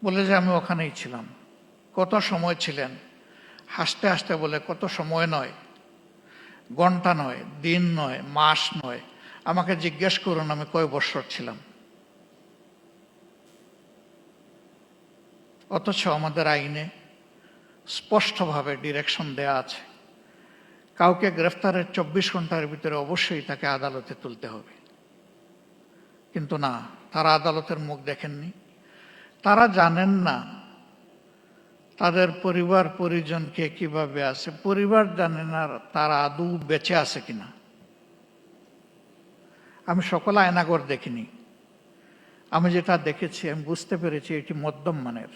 বলে যে আমি ওখানেই ছিলাম। কত সময় ছিলেন? হাসতে হাসতে বলে, কত সময় নয়, ঘন্টা নয়, দিন নয়, মাস নয়, আমাকে জিজ্ঞেস করুন আমি কয় বছর ছিলাম। অথচ আমাদের আইনে স্পষ্টভাবে ডিরেকশন দেয়া আছে, কাউকে গ্রেফতারের 24 ঘন্টার ভিতরে অবশ্যই তাকে আদালতে তুলতে হবে। কিন্তু না, তারা আদালতের মুখ দেখেননি। তারা জানেন না তাদের পরিবার পরিজন কে কিভাবে আছে, পরিবার জানে না তারা আদৌ বেঁচে আছে কিনা। আমি সকল আয়নাঘর দেখিনি, আমি যেটা দেখেছি আমি বুঝতে পেরেছি এটি মধ্যম মানের,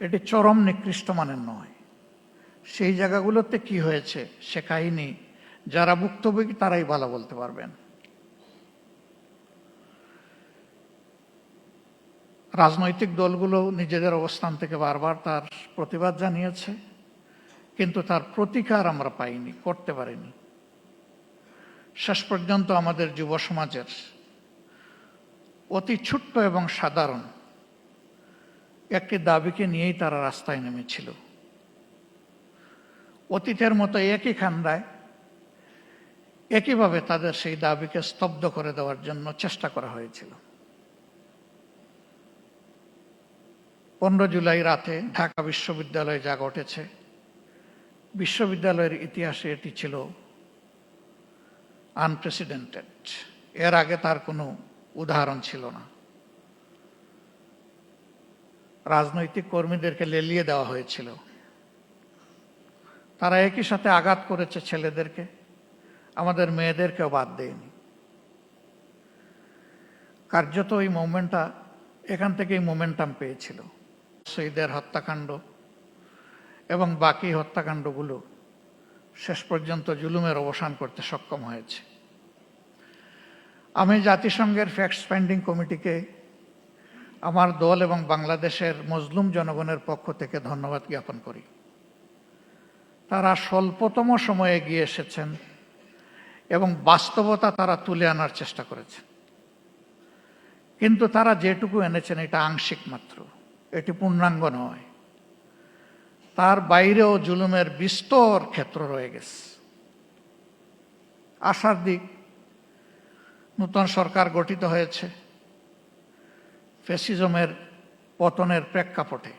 এটি চরম নিকৃষ্ট মানের নয়। সেই জায়গাগুলোতে কি হয়েছে সে কাহিনী যারা ভুক্তভোগী তারাই ভালো বলতে পারবেন। রাজনৈতিক দলগুলো নিজেদের অবস্থান থেকে বারবার তার প্রতিবাদ জানিয়েছে, কিন্তু তার প্রতিকার আমরা পাইনি, করতে পারিনি। শেষ পর্যন্ত আমাদের যুব সমাজের অতি ছোট্ট এবং সাধারণ একটি দাবিকে নিয়েই তারা রাস্তায় নেমেছিল। অতীতের মতো একই খান্দায় একইভাবে তাদের সেই দাবিকে স্তব্ধ করে দেওয়ার জন্য চেষ্টা করা হয়েছিল। 15 জুলাই রাতে ঢাকা বিশ্ববিদ্যালয়ে যা ঘটেছে, বিশ্ববিদ্যালয়ের ইতিহাসে এটি ছিল আনপ্রেসিডেন্টেড। এর আগে তার কোনো উদাহরণ ছিল না। রাজনৈতিক কর্মীদেরকে লেলিয়ে দেওয়া হয়েছিল, তারা একই সাথে আঘাত করেছে ছেলেদেরকে, আমাদের মেয়েদেরকেও বাদ দেয়নি। কার্যত এই মুভমেন্টটা এখান থেকেই মোমেন্টাম পেয়েছিল। শহীদের হত্যাকাণ্ড এবং বাকি হত্যাকাণ্ডগুলো শেষ পর্যন্ত জুলুমের অবসান করতে সক্ষম হয়েছে। আমি জাতিসংঘের ফ্যাক্ট ফাইন্ডিং কমিটিকে আমার দল এবং বাংলাদেশের মজলুম জনগণের পক্ষ থেকে ধন্যবাদ জ্ঞাপন করি। তারা স্বল্পতম সময়ে এগিয়ে এসেছেন এবং বাস্তবতা তারা তুলে আনার চেষ্টা করেছেন। কিন্তু তারা যেটুকু এনেছেন এটা আংশিক মাত্র, এটি পূর্ণাঙ্গ নয়। তার বাইরেও জুলুমের বিস্তর ক্ষেত্র রয়ে গেছে। আশার দিক, নতুন সরকার গঠিত হয়েছে ফ্যাসিজমের পতনের প্রেক্ষাপটে।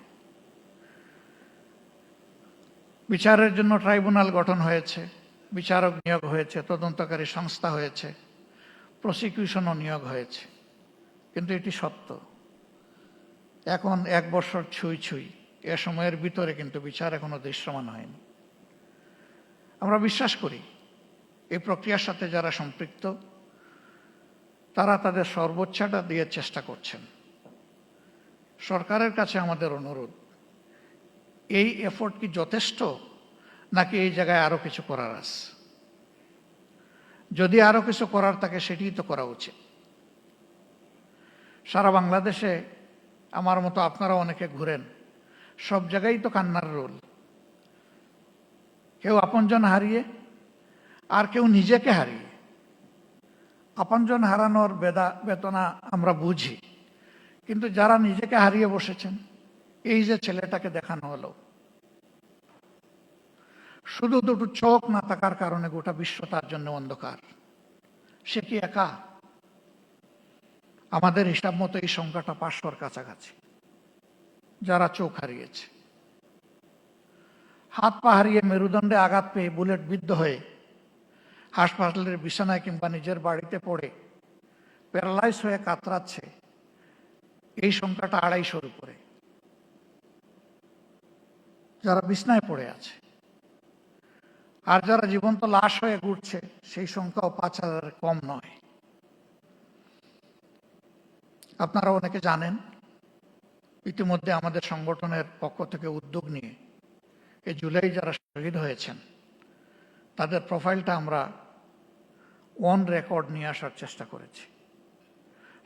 বিচারের জন্য ট্রাইব্যুনাল গঠন হয়েছে, বিচারক নিয়োগ হয়েছে, তদন্তকারী সংস্থা হয়েছে, প্রসিকিউশনও নিয়োগ হয়েছে। কিন্তু এটি সত্য, এখন 1 বছর ছুঁই ছুঁই, এ সময়ের ভিতরে কিন্তু বিচার এখনো দৃশ্যমান হয়নি। আমরা বিশ্বাস করি এই প্রক্রিয়ার সাথে যারা সম্পৃক্ত তারা তাদের সর্বোচ্চটা দিয়ে চেষ্টা করছেন। সরকারের কাছে আমাদের অনুরোধ, এই এফোর্ট কি যথেষ্ট, নাকি এই জায়গায় আরো কিছু করার আছে? যদি আরো কিছু করার থাকে সেটিই তো করা উচিত। সারা বাংলাদেশে আমার মতো আপনারা অনেকে ঘুরেন, সব জায়গায় তো কান্নার রোল। কেউ আপনজন হারিয়ে, আর কেউ নিজেকে হারিয়ে। আপনজন হারানোর বেদনা আমরা বুঝি, কিন্তু যারা নিজেকে হারিয়ে বসেছেন, এই যে ছেলেটাকে দেখানো হলো, শুধু দুটো চোখ না থাকার কারণে গোটা বিশ্ব তার জন্য অন্ধকার। সে কি একা? আমাদের হিসাব মতো এই সংখ্যাটা 500-র কাছাকাছি যারা চোখ হারিয়েছে। হাত পা হারিয়ে, মেরুদণ্ডে আঘাত পেয়ে, বুলেট বিদ্ধ হয়ে হাসপাতালের বিছানায় কিংবা নিজের বাড়িতে পড়ে প্যারালাইজ হয়ে কাতরাচ্ছে, এই সংখ্যাটা 250-র উপরে। যারা বিছানায় পড়ে আছে আর যারা জীবন্ত লাশ হয়ে ঘুরছে, সেই সংখ্যাও 5000-এর কম নয়। আপনারা অনেকে জানেন, ইতিমধ্যে আমাদের সংগঠনের পক্ষ থেকে উদ্যোগ নিয়ে এই জুলাই যারা শহীদ হয়েছেন তাদের প্রোফাইলটা আমরা অন রেকর্ড নিয়ে আসার চেষ্টা করেছি।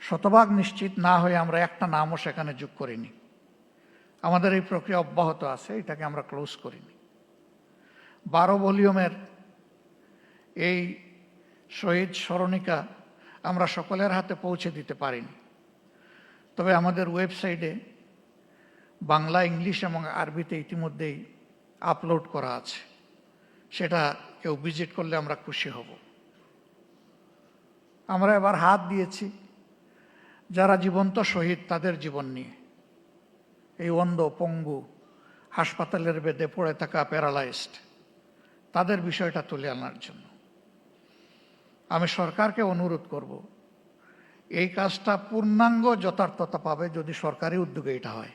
শতভাগ নিশ্চিত না হয়ে আমরা একটা নামও সেখানে যোগ করিনি। আমাদের এই প্রক্রিয়া অব্যাহত আছে, এটাকে আমরা ক্লোজ করিনি। 12 ভলিউমের এই শহীদ স্মরণিকা আমরা সকলের হাতে পৌঁছে দিতে পারিনি, তবে আমাদের ওয়েবসাইটে বাংলা, ইংলিশ এবং আরবিতে ইতিমধ্যেই আপলোড করা আছে। সেটা কেউ ভিজিট করলে আমরা খুশি হব। আমরা এবার হাত দিয়েছি যারা জীবন্ত শহীদ তাদের জীবন নিয়ে, এই অন্ধ, পঙ্গু, হাসপাতালের বেডে পড়ে থাকা প্যারালাইজড, তাদের বিষয়টা তুলে আনার জন্য আমি সরকারকে অনুরোধ করব, এই কাজটা পূর্ণাঙ্গ যথার্থতা পাবে যদি সরকারি উদ্যোগে এটা হয়।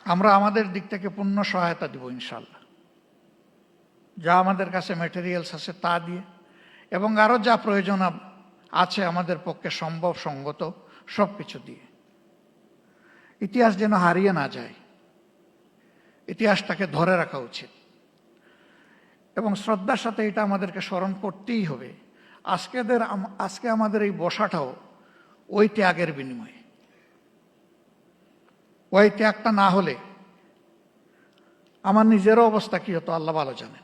আমরা আমাদের দিক থেকে পূর্ণ সহায়তা দিব ইনশাল্লাহ, যা আমাদের কাছে ম্যাটেরিয়ালস আছে তা দিয়ে, এবং আরও যা প্রয়োজন আছে আমাদের পক্ষে সম্ভব সঙ্গত সব কিছু দিয়ে। ইতিহাস যেন হারিয়ে না যায়, ইতিহাসটাকে ধরে রাখা উচিত এবং শ্রদ্ধার সাথে এটা আমাদেরকে স্মরণ করতেই হবে। আজকে আমাদের এই বসাটাও ওই ত্যাগের বিনিময়ে। ওই ত্যাগটা না হলে আমার নিজেরও অবস্থা কি হতো আল্লাহ ভালো জানেন।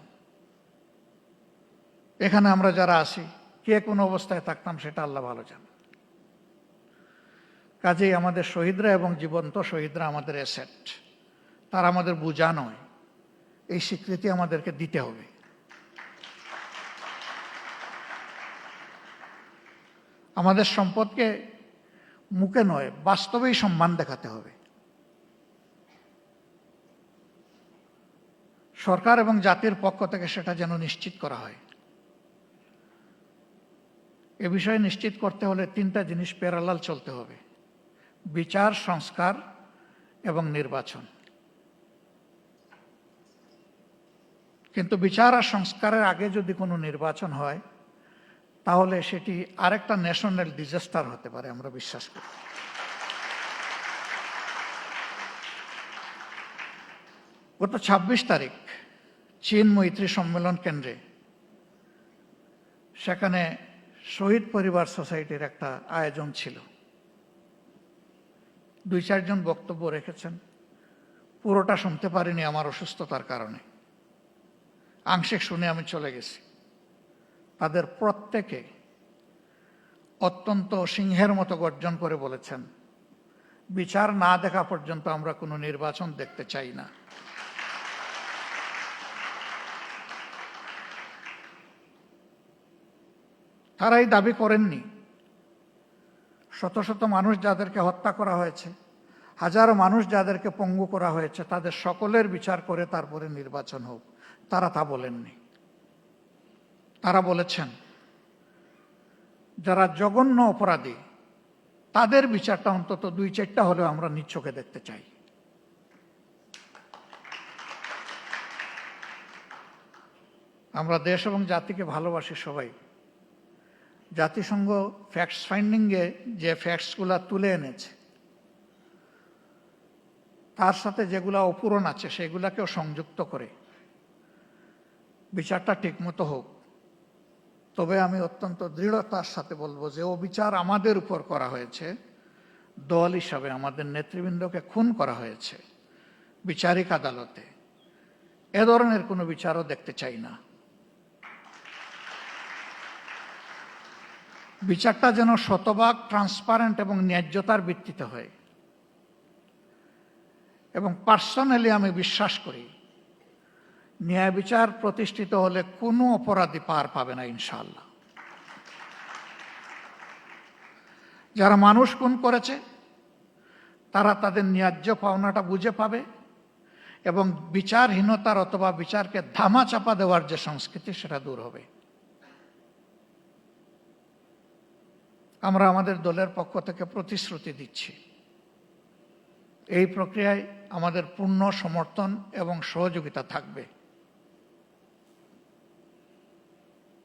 এখানে আমরা যারা আছি কে কোন অবস্থায় থাকতাম সেটা আল্লাহ ভালো জানেন। কাজেই আমাদের শহীদরা এবং জীবন্ত শহীদরা আমাদের অ্যাসেট, তারা আমাদের বোঝা নয়। এই স্বীকৃতি আমাদেরকে দিতে হবে। আমাদের সম্পদকে মুখে নয়, বাস্তবেই সম্মান দেখাতে হবে। সরকার এবং জাতির পক্ষ থেকে সেটা যেন নিশ্চিত করা হয়। এ বিষয়ে নিশ্চিত করতে হলে তিনটা জিনিস প্যারালাল চলতে হবে: বিচার, সংস্কার এবং নির্বাচন। কিন্তু বিচার আর সংস্কারের আগে যদি কোনো নির্বাচন হয় তাহলে সেটি আরেকটা ন্যাশনাল ডিজাস্টার হতে পারে, আমরা বিশ্বাস করি। গত ২৬ তারিখ চীন মৈত্রী সম্মেলন কেন্দ্রে, সেখানে শহীদ পরিবার সোসাইটির একটা আয়োজন ছিল। ২-৪ জন বক্তব্য রেখেছেন, পুরোটা শুনতে পারিনি আমার অসুস্থতার কারণে, আংশিক শুনে আমি চলে গেছি। তাদের প্রত্যেকে অত্যন্ত সিংহের মতো গর্জন করে বলেছেন, বিচার না দেখা পর্যন্ত আমরা কোনো নির্বাচন দেখতে চাই না। তারা এই দাবি করেননি। শত শত মানুষ যাদেরকে হত্যা করা হয়েছে, হাজারো মানুষ যাদেরকে পঙ্গু করা হয়েছে, তাদের সকলের বিচার করে তারপরে নির্বাচন হোক, তারা তা বলেননি। তারা বলেছেন যারা জঘন্য অপরাধী তাদের বিচারটা অন্তত ২-৪টা হলেও আমরা নিজ চোখে দেখতে চাই। আমরা দেশ এবং জাতিকে ভালোবাসি সবাই। জাতিসংঘ ফ্যাক্টস ফাইন্ডিংয়ে যে ফ্যাক্টসগুলা তুলে এনেছে তার সাথে যেগুলা অপূরণ আছে সেগুলাকেও সংযুক্ত করে বিচারটা ঠিকমতো হোক। তবে আমি অত্যন্ত দৃঢ়তার সাথে বলবো যে অবিচার আমাদের উপর করা হয়েছে, দল হিসাবে আমাদের নেতৃবৃন্দকে খুন করা হয়েছে বিচারিক আদালতে। এ ধরনের কোনো বিচারও দেখতে চাই না। বিচারটা যেন শতভাগ ট্রান্সপারেন্ট এবং ন্যায্যতার ভিত্তিতে হয়। এবং পার্সোনালি আমি বিশ্বাস করি ন্যায় বিচার প্রতিষ্ঠিত হলে কোনো অপরাধী পার পাবে না ইনশাআল্লাহ। যারা মানুষ খুন করেছে তারা তাদের ন্যায্য পাওনাটা বুঝে পাবে এবং বিচারহীনতার অথবা বিচারকে ধামাচাপা দেওয়ার যে সংস্কৃতি সেটা দূর হবে। আমরা আমাদের দলের পক্ষ থেকে প্রতিশ্রুতি দিচ্ছি, এই প্রক্রিয়ায় আমাদের পূর্ণ সমর্থন এবং সহযোগিতা থাকবে।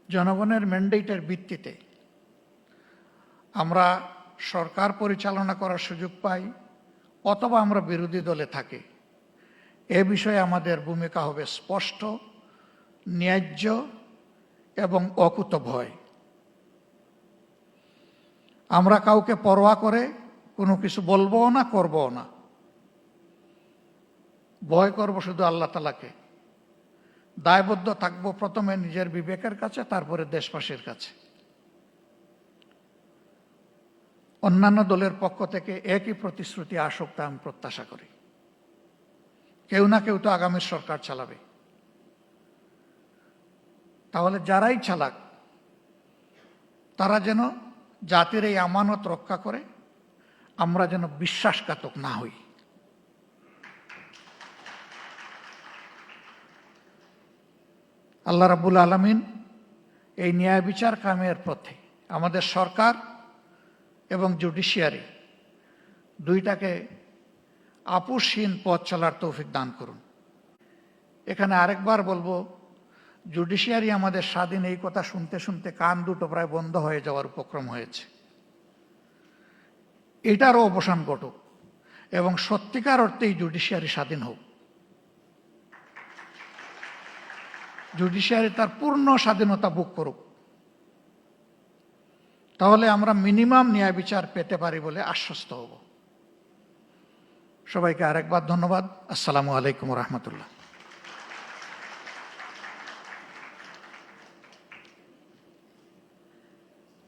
জনগণের ম্যান্ডেটের ভিত্তিতে আমরা সরকার পরিচালনা করার সুযোগ পাই অথবা আমরা বিরোধী দলে থাকি, এ বিষয়ে আমাদের ভূমিকা হবে স্পষ্ট, ন্যায্য এবং অকুতভয়। আমরা কাউকে পরোয়া করে কোনো কিছু বলবো না, করবো না। ভয় করব শুধু আল্লাহ তাআলাকে। দায়বদ্ধ থাকবো প্রথমে নিজের বিবেকের কাছে, তারপরে দেশবাসীর কাছে। অন্যান্য দলের পক্ষ থেকে একই প্রতিশ্রুতি আসুক তা আমি প্রত্যাশা করি। কেউ না কেউ তো আগামী সরকার চালাবে। তাহলে যারাই চালাক তারা যেন জাতির এই আমানত রক্ষা করে, আমরা যেন বিশ্বাসঘাতক না হই। আল্লাহ রাব্বুল আলামিন এই ন্যায় বিচার কায়েমের পথে আমাদের সরকার এবং জুডিশিয়ারি দুইটাকে আপোষহীন পথ চলার তৌফিক দান করুন। এখানে আরেকবার বলবো, জুডিশিয়ারি আমাদের স্বাধীন, এই কথা শুনতে শুনতে কান দুটো প্রায় বন্ধ হয়ে যাওয়ার উপক্রম হয়েছে। এটারও অবসান ঘটুক এবং সত্যিকার অর্থেই জুডিশিয়ারি স্বাধীন হোক। জুডিশিয়ারি তার পূর্ণ স্বাধীনতা ভোগ করুক, তাহলে আমরা মিনিমাম ন্যায় বিচার পেতে পারি বলে আশ্বস্ত হব। সবাইকে আরেকবার ধন্যবাদ। আসসালামু আলাইকুম রহমতুল্লাহ।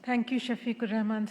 Thank you, Shafiqur Rahman.